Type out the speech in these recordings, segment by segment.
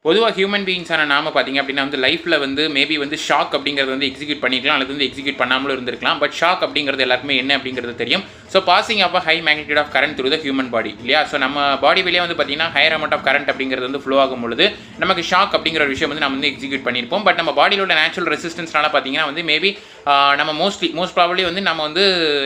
பொதுவாக ஹியூமன் பீயிங்ஸான நாம பார்த்தீங்க அப்படின்னா வந்து லைஃப்பில் வந்து மேபி வந்து ஷாக் அப்படிங்கிறது வந்து எக்ஸிக்யூட் பண்ணிக்கலாம் அல்லது வந்து எக்ஸிக்யூட் பண்ணாமலும் இருந்திருக்கலாம். பட் ஷாக் அப்படிங்கிறது எல்லாருக்குமே என்ன அப்படிங்கிறது தெரியும். So passing of high magnitude of current through the human body இல்லையா. ஸோ நம்ம பாடி வெளியே வந்து பார்த்தீங்கன்னா ஹையர் அமௌண்ட் ஆஃப் கரண்ட் அப்படிங்கிறது வந்து ஃப்ளோ ஆகும் பொழுது நமக்கு ஷாக் அப்படிங்கிற ஒரு விஷயம் வந்து நம்ம வந்து எக்ஸிக்யூட் பண்ணியிருப்போம். பட் நம்ம பாடியில் உள்ள நேச்சுரல் ரெசிஸ்டன்ஸ்னால பார்த்தீங்கன்னா வந்து மேபி நம்ம மோஸ்ட் ப்ராபப்ளி வந்து நம்ம வந்து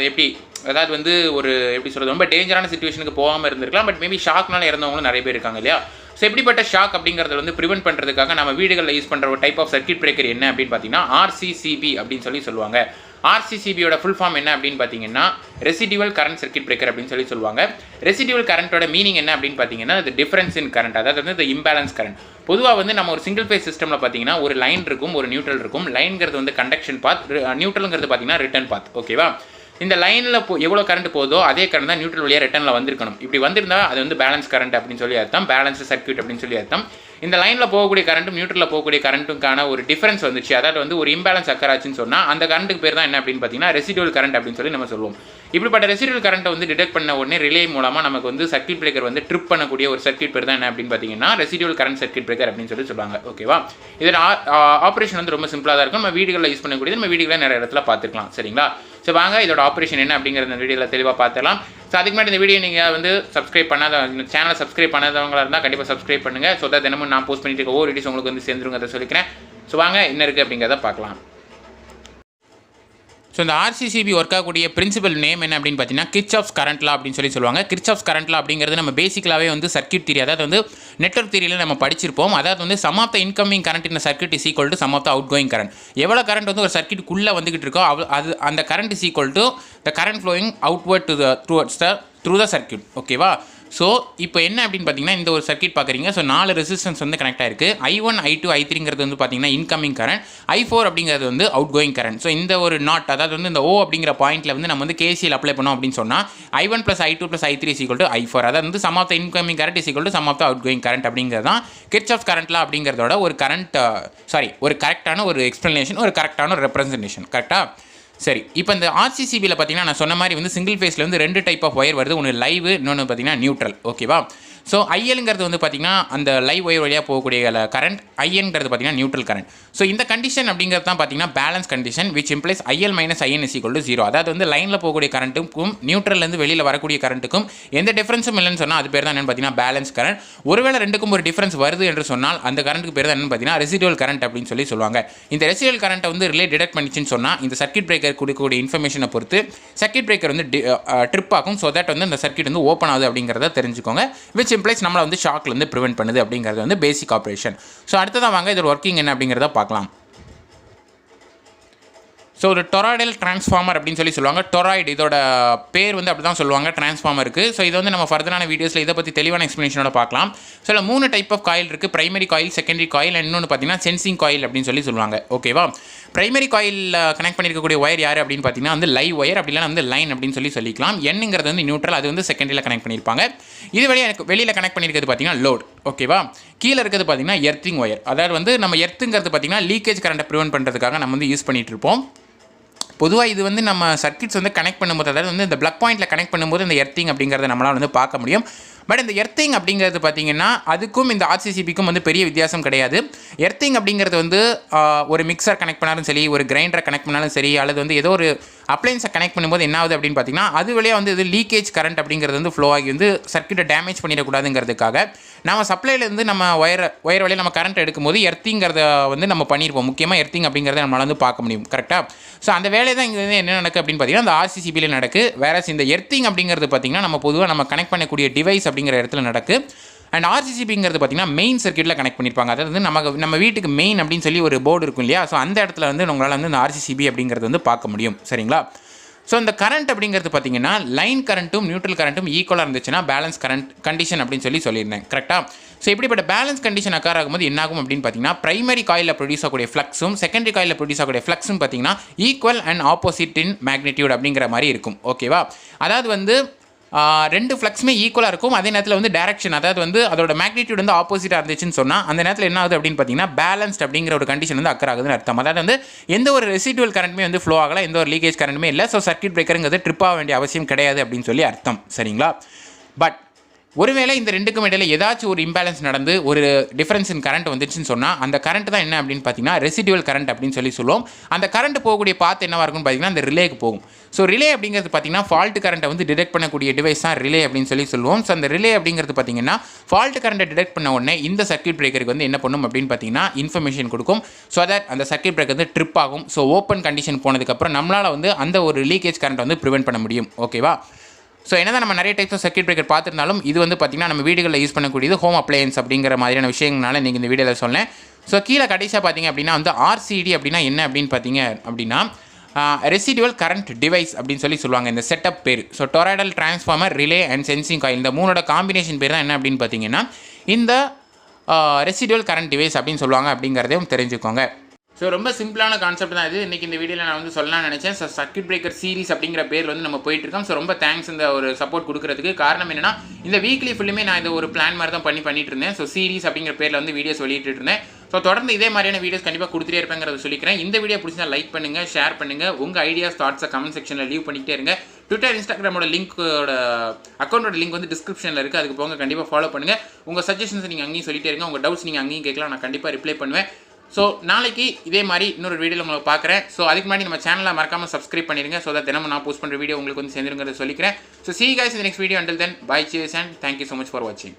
எப்படி அதாவது வந்து ஒரு எப்படி சொல்கிறது ரொம்ப டேஞ்சரான சிச்சுவேஷனுக்கு போகாமல் இருந்திருக்கலாம். பட் மேபி ஷாக்னால இறந்தவங்களும் நிறைய பேர் இருக்காங்க இல்லையா. ஸோ எப்படிப்பட்ட ஷாக் அப்படிங்கிறத வந்து ப்ரிவென்ட் பண்ணுறதுக்காக நம்ம வீடுகளில் யூஸ் பண்ணுற ஒரு டைப் ஆஃப் சர்க்யூட் பிரேக்கர் என்ன அப்படின்னு பார்த்தீங்கன்னா RCCB அப்படின்னு சொல்லுவாங்க. RCCBயோட ஃபுல் ஃபார்ம் என்ன அப்படின்னு பார்த்தீங்கன்னா ரெசிடியூவல் கரண்ட் சர்க்யூட் பிரேக்கர் அப்படின்னு சொல்லுவாங்க. ரெசிடியூவல் கரண்ட்டோட மீனிங் என்ன அப்படின்னு பார்த்தீங்கன்னா அது டிஃபரன்ஸ் இன் கரண்ட், அதாவது வந்து இந்த இம்பேலன்ஸ் கரண்ட். பொதுவாக வந்து நம்ம ஒரு சிங்கிள் ஃபேஸ் சிஸ்டமில் பார்த்தீங்கன்னா ஒரு லைன் இருக்கும், ஒரு நியூட்ரல் இருக்கும். லைன்கிறது வந்து கண்டக்ஷன் பாத், நியூட்ரலுங்கிறது பார்த்தீங்கன்னா ரிட்டர்ன் பாத். ஓகேவா. இந்த லைனில் எவ்வளோ கரண்ட் போதோ அதே கரண்ட் தான் நியூட்ரல் வழியாக ரிட்டர்னில் வந்திருக்கணும். இப்படி வந்திருந்தால் அது வந்து பேலன்ஸ் கரண்ட் அப்படின்னு சொல்லி அர்த்தம், பேலன்ஸ் சர்க்யூட் அப்படின்னு சொல்லி அர்த்தம். இந்த லைனில் போகக்கூடிய கரண்ட்டும் நியூட்ரலில் போகக்கூடிய கரண்ட்டுக்கான ஒரு டிஃபரன்ஸ் வந்துச்சு, அதாவது வந்து ஒரு இம்பேலன்ஸ் அக்கராச்சுன்னு சொன்னால் அந்த கரண்ட்டுக்கு பேர் தான் என்ன அப்படின்னு பார்த்தீங்கன்னா ரெசிடுவல் கரண்ட் அப்படின்னு சொல்லி நம்ம சொல்லுவோம். இப்படிப்பட்ட ரெசிடுவல் கரண்ட்டை வந்து டிடெக்ட் பண்ண உடனே ரிலே மூலமாக நமக்கு வந்து சர்க்யூட் பிரேக்கர் வந்து ட்ரிப் பண்ணக்கூடிய ஒரு சர்க்யூட் பேர் தான் என்ன அப்படின்னு பார்த்தீங்கன்னா ரெசிடுவல் கரண்ட் சர்க்யூட் பிரேக்கர் அப்படின்னு சொல்லி சொல்லுவாங்க. ஓகேவா. இதோட ஆப்ரேஷன் வந்து ரொம்ப சிம்பிளாக தான் இருக்கும். நம்ம வீடுகளில் யூஸ் பண்ணக்கூடியது நம்ம வீடுகளில் நிறைய இடத்துல பார்த்துக்கலாம். சரிங்களா. ஸோ வாங்க இதோட ஆப்ரேஷன் என்ன அப்படிங்கிற இந்த வீடியோவில் தெளிவாக பார்த்துக்கலாம். ஸோ அதுக்கு முன்னாடி இந்த வீடியோ நீங்கள் வந்து சப்ஸ்கிரைப் பண்ணாத சேனலை சப்ஸ்கிரைப் பண்ணாதவங்களாக இருந்தால் கண்டிப்பாக சப்ஸ்கிரைப் பண்ணுங்கள். ஸோ தினமும் நான் போஸ்ட் பண்ணிட்டு இருக்க ஒவ்வொரு வீடியோஸ் உங்களுக்கு வந்து சேர்ந்துருங்க அதை சொல்லிக்கிறேன். ஸோ வாங்க என்ன இருக்குது அப்படிங்கிறத பார்க்கலாம். ஸோ இந்த RCCB ஒர்க் ஆகக்கூடிய பிரின்சிபல் நேம் என்ன அப்படின்னு பார்த்தீங்கன்னா கிர்ச்சாஃப்ஸ் கரண்ட் லா அப்படின்னு சொல்லுவாங்க. கிர்ச்சாஃப்ஸ் கரண்ட் லா அப்படிங்கிறது நம்ம பேசிக்கலாகவே வந்து சர்க்யூட் தியரி, அதாவது வந்து நெட்வொர்க் தியரியில் நம்ம படிச்சிருப்போம். அதாவது வந்து sum of the incoming current in circuit is equal to sum of the outgoing current. எவ்வளோ கரண்ட் வந்து ஒரு சர்க்யூட்டுக்குள்ளே வந்துகிட்டு இருக்கோ அது அந்த current is equal to the current flowing outward through the circuit. ஓகேவா. ஸோ இப்போ என்ன அப்படின்னு பார்த்தீங்கன்னா இந்த ஒரு சர்க்யூட் பார்க்குறீங்க. ஸோ 4 ரெசிஸ்டன்ஸ் வந்து கனெக்ட் ஆயிருக்கு. I1 I2 I3ங்கிறது வந்து பார்த்தீங்கன்னா இன்கமிங் கரண்ட், I4 அப்படிங்கிறது வந்து அவுட் கோயிங் கரண்ட். ஸோ இந்த ஒரு நாட், அதாவது வந்து இந்த O அப்படிங்கிற பாயிண்ட்டில் வந்து நம்ம வந்து KCL அப்ளை பண்ணோம் அப்படின்னு சொன்னால் I1 + I2 + I3 is equal to I4, அதாவது வந்து sum of the incoming current is equal to sum of the outgoing current அப்படிங்கிறது தான் கிர்ச்சாஃப்ஸ் கரண்ட் லா அப்படிங்கிறதோட ஒரு ஒரு கரெக்டான ஒரு எக்ஸ்ப்ளனேஷன், ஒரு கரெக்டான ஒரு ரெப்ரசன்டேஷன். கரெக்டாக. சரி, இப்போ இந்த RCCBயில் பார்த்தீங்கன்னா நான் சொன்ன மாதிரி வந்து சிங்கிள் ஃபேஸில் வந்து 2 டைப் ஆஃப் ஒயர் வருது. ஒன்று லைவ், இன்னொன்று பார்த்தீங்கன்னா நியூட்ரல். ஓகேவா. ஸோ ILங்கிறது வந்து பார்த்தீங்கன்னா அந்த லைவ் ஒயர் வழியாக போகக்கூடிய கரண்ட், INங்கிறது பார்த்தீங்கன்னா நியூட்ரல் கரண்ட். ஸோ இந்த கண்டிஷன் அப்படிங்கிறது தான் பார்த்தீங்கன்னா balance condition which implies IL - IN is equal to 0. அதாவது வந்து லைனில் போகக்கூடிய கரண்ட்டுக்கும் நியூட்ரல்லேருந்து வெளியில் வரக்கூடிய கரண்ட்டுக்கும் எந்த டிஃபரன்ஸும் இல்லைன்னு சொன்னால் அது பேர் தான் என்னென்னு பார்த்தீங்கன்னா பேலன்ஸ் கரண்ட். ஒருவேளை ரெண்டுக்கும் ஒரு டிஃபரன்ஸ் வருது என்று சொன்னால் அந்த கரண்ட்டுக்கு பேர் தான் என்னென்னு பார்த்தீங்கன்னா ரெசிடுவல் கரண்ட் அப்படின்னு சொல்லுவாங்க. இந்த ரெசிடுவல் கரண்ட்டை வந்து ரிலே டிடெக்ட் பண்ணிச்சுன்னு சொன்னால் இந்த சர்க்யூட் பிரேக்கர் கொடுக்கக்கூடிய இன்ஃபர்மேஷனை பொறுத்து சர்க்யூட் பிரேக்கர் வந்து ட்ரிப் ஆகும். ஸோ தட் வந்து இந்த சர்க்யூட் வந்து ஓப்பன் ஆகுது அப்படிங்கிறத தெரிஞ்சுக்கோங்க. விச் இம்ப்ளைஸ் நம்மளை வந்து ஷாக்லேருந்து ப்ரிவென்ட் பண்ணுது அப்படிங்கிறது வந்து பேசிக் ஆப்ரேஷன். ஸோ அடுத்ததான் வாங்க இதோட ஒர்க்கிங் என்ன அப்படிங்கிறத பார்க்கலாம். ஸோ ஒரு டொராய்டல் டிரான்ஸ்ஃபார்மர் அப்படின்னு சொல்லுவாங்க. டொராய்டு இதோட பேர் வந்து அப்படி தான் சொல்லுவாங்க டிரான்ஸ்ஃபார்மருக்கு. ஸோ இது வந்து நம்ம ஃபர்தரான வீடியோஸில் இதை பற்றி தெளிவான எக்ஸ்ப்ளனேஷனோட பார்க்கலாம். ஸோ இதில் 3 டைப் ஆஃப் காயில் இருக்குது. பிரைமரி காயில், செகண்டரி காயில், இன்னொன்று பார்த்தீங்கன்னா சென்சிங் காயில் அப்படின்னு சொல்லுவாங்க. ஓகேவா. பிரைமரி காயிலில் கனெக்ட் பண்ணியிருக்கக்கூடிய ஒயர் யார் அப்படின்னு பார்த்தீங்கன்னா வந்து லைவ் ஒயர், அப்படி இல்லைனா வந்து லைன் அப்படின்னு சொல்லிக்கலாம். எண்ணுங்கிறது வந்து நியூட்ரல், அது வந்து செகண்டரியில் கனெக்ட் பண்ணியிருப்பாங்க. இது வெளியில் கனெக்ட் பண்ணியிருக்கிறது பார்த்தீங்கன்னா லோட். ஓகேவா. கீழே இருக்கிறது பார்த்தீங்கன்னா எர்த்திங் ஒயர், அதாவது வந்து நம்ம எர்த்துங்கிறது பார்த்தீங்கன்னா லீக்கேஜ் கரண்ட்டை ப்ரிவென்ட் பண்ணுறதுக்காக நம்ம வந்து யூஸ் பண்ணிகிட்டு இருப்போம். பொதுவாக இது வந்து நம்ம சர்க்யூட்ஸ் வந்து கனெக்ட் பண்ணும்போது, அதாவது வந்து இந்த பிளக் பாயிண்ட்டில் கனெக்ட் பண்ணும்போது இந்த எர்த்திங் அப்படிங்கிறத நம்மளால் வந்து பார்க்க முடியும். பட் இந்த எர்த்திங் அப்படிங்கிறது பார்த்தீங்கன்னா அதுக்கும் இந்த RCCBக்கும் வந்து பெரிய வித்தியாசம் கிடையாது. எர்த்திங் அப்படிங்கிறது வந்து ஒரு மிக்சர் கனெக்ட் பண்ணாலும் சரி, ஒரு கிரைண்டரை கனெக்ட் பண்ணாலும் சரி, அல்லது வந்து ஏதோ ஒரு அப்ளைன்ஸை கனெக்ட் பண்ணும்போது என்ன ஆகுது அப்படின்னு பார்த்தீங்கன்னா அது வழியாக வந்து இது லீக்கேஜ் கரண்ட் அப்படிங்கிறது வந்து ஃப்ளோ ஆகி வந்து சர்க்யூட்டை டேமேஜ் பண்ணிடக்கூடாதுங்கிறதுக்காக நம்ம சப்ளைலேருந்து நம்ம ஒயர் வழியாக நம்ம கரண்ட் எடுக்கும்போது எர்த்திங்கிறத வந்து நம்ம பண்ணியிருப்போம். முக்கியமாக எர்த்திங் அப்படிங்கிறத நம்மளால் வந்து பார்க்க முடியும். கரெக்டாக. ஸோ அந்த வேலை தான் இங்கே வந்து என்ன நடக்குது அப்படின்னு பார்த்தீங்கன்னா அந்த RCCBயில் நடக்கு. வேற இந்த எர்த்திங் அப்படிங்கிறது பார்த்தீங்கன்னா நம்ம பொதுவாக நம்ம கனெக்ட் பண்ணக்கூடிய டிவைஸ் அப்படிங்கிற இடத்துல நடக்கு. அண்ட் RCCBங்கிறது பார்த்தீங்கன்னா மெயின் சர்க்யூட்டில் கனெக்ட் பண்ணியிருப்பாங்க. அதாவது வந்து நம்ம வீட்டுக்கு மெயின் அப்படின்னு சொல்லி ஒரு போர்டு இருக்கும் இல்லையா. ஸோ அந்த இடத்துல வந்து உங்களால் வந்து இந்த RCCB அப்படிங்கிறது வந்து பார்க்க முடியும். சரிங்களா. ஸோ இந்த கரண்ட் அப்படிங்கிறது பார்த்தீங்கன்னா லைன் கரண்ட்டும் நியூட்ரல் கரண்ட்டும் ஈக்குவலாக இருந்துச்சுன்னா பேலன்ஸ் கரண்ட் கண்டிஷன் அப்படின்னு சொல்லியிருந்தேன். கரெக்டாக. ஸோ இப்படிப்பட்ட பேலன்ஸ் கண்டிஷன் அக்கார் ஆகும்போது என்ன ஆகும் அப்படின்னு பார்த்தீங்கன்னா பிரைமரி காயிலில் ப்ரொடியூஸ் ஆகக்கூடிய ஃப்ளக்ஸும் செகண்டரி காயிலில் ப்ரொடியூஸ் ஆகக்கூடிய ஃப்ளக்ஸும் பார்த்தீங்கன்னா equal and opposite in magnitude அப்படிங்கிற மாதிரி இருக்கும். ஓகேவா. அதாவது வந்து 2 ஃப்ளக்ஸுமே ஈக்குவலாக இருக்கும். அதே நேரத்தில் வந்து டேரக்ஷன், அதாவது வந்து அதோட மேக்னிடியூட் வந்து ஆப்போசிட்டாக இருந்துச்சுன்னு சொன்னால் அந்த நேரத்தில் என்ன ஆகுது அப்படின்னு பார்த்தீங்கன்னா பேலன்ஸ்ட் அப்படிங்கிற ஒரு கண்டிஷன் வந்து அக்கர் ஆகுதுன்னு அர்த்தம். அதாவது வந்து எந்த ஒரு ரெசிடுவல் கரண்ட்டுமே வந்து ஃப்ளோ ஆகலை, எந்த ஒரு லீக்கேஜ் கரண்ட்டுமே இல்லை. ஸோ சர்க்யூட் பிரேக்கருங்கிறது ட்ரிப் ஆக வேண்டிய அவசியம் கிடையாது அப்படின்னு சொல்லி அர்த்தம். சரிங்களா. பட் ஒருவேளை இந்த ரெண்டுக்கும் இடையில ஏதாச்சும் ஒரு இம்பேலன்ஸ் நடந்து ஒரு டிஃபரன்ஸ் இன் கரண்ட் வந்துச்சுன்னு சொன்னால் அந்த கரண்ட் தான் என்ன அப்படின்னு பார்த்தீங்கன்னா ரெசிடுவல் கரண்ட் அப்படின்னு சொல்லுவோம். அந்த கரண்ட் போகக்கூடிய பாத் என்னவாக இருக்கும்னு பார்த்தீங்கன்னா அந்த ரிலேக்கு போகும். ஸோ ரிலே அப்படிங்கிறது பார்த்தீங்கன்னா ஃபால்ட் கரண்ட்டை வந்து டிடெக்ட் பண்ணக்கூடிய டிவைஸ் தான் ரிலே அப்படின்னு சொல்லுவோம். ஸோ அந்த ரிலே அப்படிங்கிறது பார்த்தீங்கன்னா ஃபால்ட் கரண்ட்டை டிடெக்ட் பண்ண உடனே இந்த சர்க்யூட் பிரேக்கருக்கு வந்து என்ன பண்ணும் அப்படின்னு பார்த்தீங்கன்னா இன்ஃபர்மேஷன் கொடுக்கும். ஸோ தட் அந்த சர்க்யூட் பிரேக்கர் வந்து ட்ரிப் ஆகும். ஸோ ஓப்பன் கண்டிஷன் போனதுக்கப்புறம் நம்மளால் வந்து அந்த ஒரு லீக்கேஜ் கரண்ட் வந்து ப்ரிவென்ட் பண்ண முடியும். ஓகேவா? ஸோ என்னதான் நம்ம நிறைய டைப்ஸ் ஆஃப் சர்க்யூட் பிரேக்கர் பார்த்துருந்தாலும் இது வந்து பார்த்திங்கன்னா நம்ம வீடுகளில் யூஸ் பண்ணக்கூடியது ஹோம் அப்ளையன்ஸ் அப்படிங்கிற மாதிரியான விஷயங்களால நீங்கள் இந்த வீடியோவில் சொன்னேன். ஸோ கீழே கடைசியாக பார்த்தீங்க அப்படின்னா வந்து RCD அப்படின்னா என்ன அப்படின்னு பார்த்தீங்க அப்படின்னா ரெசிடுவல் கரண்ட் டிவைஸ் அப்படின்னு சொல்லுவாங்க இந்த செட்டப் பேர். So toroidal transformer, relay and sensing coil இந்த மூணோட காம்பினேஷன் பேர் தான் என்ன அப்படின்னு பார்த்தீங்கன்னா இந்த ரெசிடுவல் கரண்ட் டிவைஸ் அப்படின்னு சொல்லுவாங்க அப்படிங்கிறதையும் தெரிஞ்சுக்கோங்க. ஸோ ரொம்ப சிம்பிளான கான்செப்ட் தான் இது. இன்றைக்கி இந்த வீடியோவில் நான் வந்து சொல்லலாம்னு நினச்சேன். ஸோ சர்க்யூட் பிரேக்கர் சீரிஸ் அப்படிங்கிற பேரில் வந்து நம்ம போயிட்டுருக்கோம். ஸோ ரொம்ப தேங்க்ஸ் இந்த ஒரு சப்போர்ட் கொடுக்குறதுக்கு. காரணம் என்னன்னா இந்த வீக்லி ஃபுல்லுமே நான் இந்த ஒரு பிளான் மாதிரி தான் பண்ணிட்டு இருந்தேன். ஸோ சீரிஸ் அப்படிங்கிற பேரில் வந்து வீடியோஸ் வெளியிட்டு இருந்தேன். ஸோ தொடர்ந்து இதே மாதிரியான வீடியோஸ் கண்டிப்பாக கொடுத்துட்டே இருப்பேங்கிறத சொல்லிக்கிறேன். இந்த வீடியோ பிடிச்சா லைக் பண்ணுங்கள், ஷேர் பண்ணுங்கள், உங்கள் ஐடியாஸ் தாட்ஸை கமெண்ட் செக்ஷனில் லீவ் பண்ணிகிட்டே இருங்க. ட்விட்டர், இன்ஸ்டாகிராமோட லிங்க்கோட அக்கௌண்ட்டோட லிங்க் வந்து டிஸ்கிரிப்ஷனில் இருக்குது. அதுக்கு போங்க, கண்டிப்பாக ஃபாலோ பண்ணுங்கள். உங்கள் சஜஷன்ஸ் நீங்கள் அங்கேயும் சொல்லிட்டே இருங்க. உங்கள் டவுட்ஸ் நீங்கள் அங்கேயும் கேட்கலாம், நான் கண்டிப்பாக ரிப்ளை பண்ணுவேன். ஸோ நாளைக்கு இதே மாதிரி இன்னொரு வீடியோவில் உங்களை பார்க்குறேன். ஸோ அதுக்கு முன்னாடி நம்ம சேனலை மறக்காமல் சப்ஸ்கிரைப் பண்ணிடுங்க. ஸோ தட் தினமும் நான் போஸ்ட் பண்ணுற வீடியோ உங்களுக்கு வந்து சேர்ந்துருங்கிறத சொல்லிக்கிறேன். So see you guys in the next video. Until then, bye, cheers and thank you so much for watching.